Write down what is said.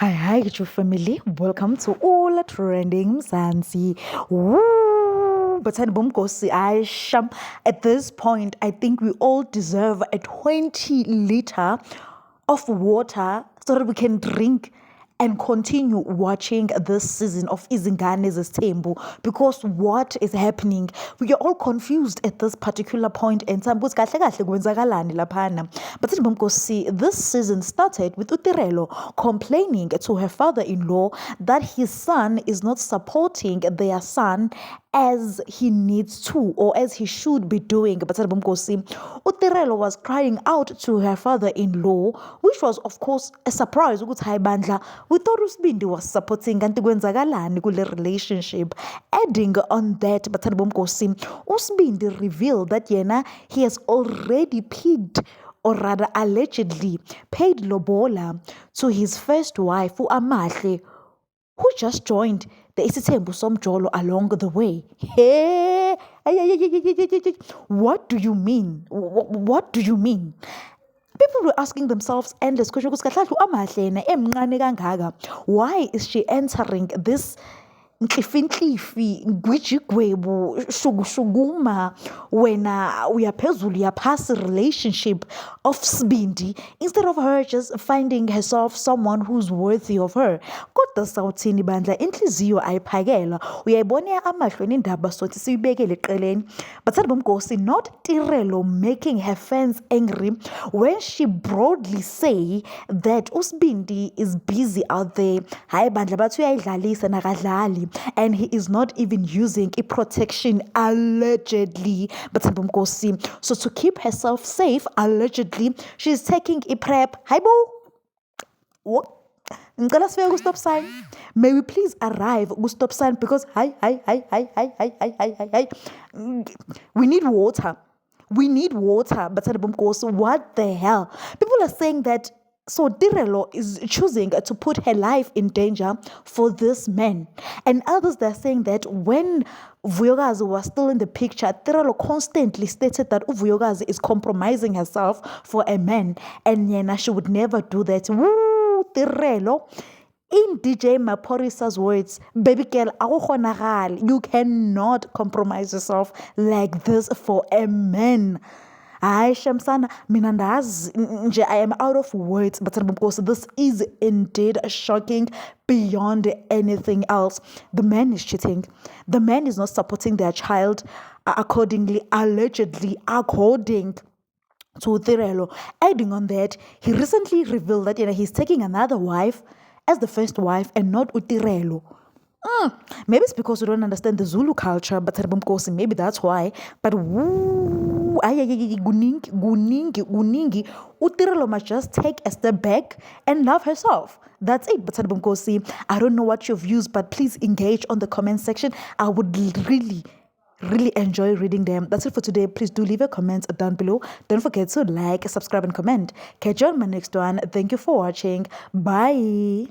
Hi, Gichu family. Welcome to All Trending Mzansi. Woo! But Aisham. At this point, I think we all deserve a 20 liter of water so that we can drink and continue watching this season of Izingane Zestembu, because what is happening? We are all confused at this particular point in time. But this season started with Utirelo complaining to her father-in-law that his son is not supporting their son as he needs to, or as he should be doing. But Utirelo was crying out to her father-in-law, which was of course a surprise. We thought Usbindi was supporting kanti kwenzakalani kule relationship. Adding on that, Usbindi revealed that he has already paid, or rather allegedly paid lobola to his first wife, uAmahle, who just joined the Isithembu Somjolo along the way. Hey, what do you mean? What do you mean? People were asking themselves endless questions. Why is she entering this Nklifi, Gwijigwebu, Shuguma, when we are phezulu past relationship of Sbindi, instead of her just finding herself someone who's worthy of her? Kodwa sawuthini bandla, inhliziyo ayiphakela. Uyayibona amahlweni indaba sothi siyibekele eqeleni. But not Tirelo making her fans angry when she broadly say that Usbindi is busy out there. Hayi bandla bathi uyayidlalisa nakadlali. And he is not even using a protection, allegedly. But so to keep herself safe, allegedly, she's taking a prep. Hi, bo. What? Stop sign. May we please arrive stop sign, because hi. We need water. We need water. But what the hell? People are saying that so Tirelo is choosing to put her life in danger for this man. And others, they're saying that when Vuyokazi was still in the picture, Tirelo constantly stated that Vuyokazi is compromising herself for a man. And she would never do that. Woo, Tirelo. In DJ Maporisa's words, baby girl, you cannot compromise yourself like this for a man. I Shamsana Minandaz, I am out of words, but this is indeed shocking beyond anything else. The man is cheating. The man is not supporting their child accordingly, allegedly, according to Tirelo. Adding on that, he recently revealed that he's taking another wife as the first wife and not Utirelo. Maybe it's because we don't understand the Zulu culture, but maybe that's why. But guningi. Utirelo must just take a step back and love herself. That's it. But I don't know what your views, but please engage on the comment section. I would really enjoy reading them. That's it for today. Please do leave a comment down below. Don't forget to like, subscribe, and comment. Catch you on my next one. Thank you for watching. Bye.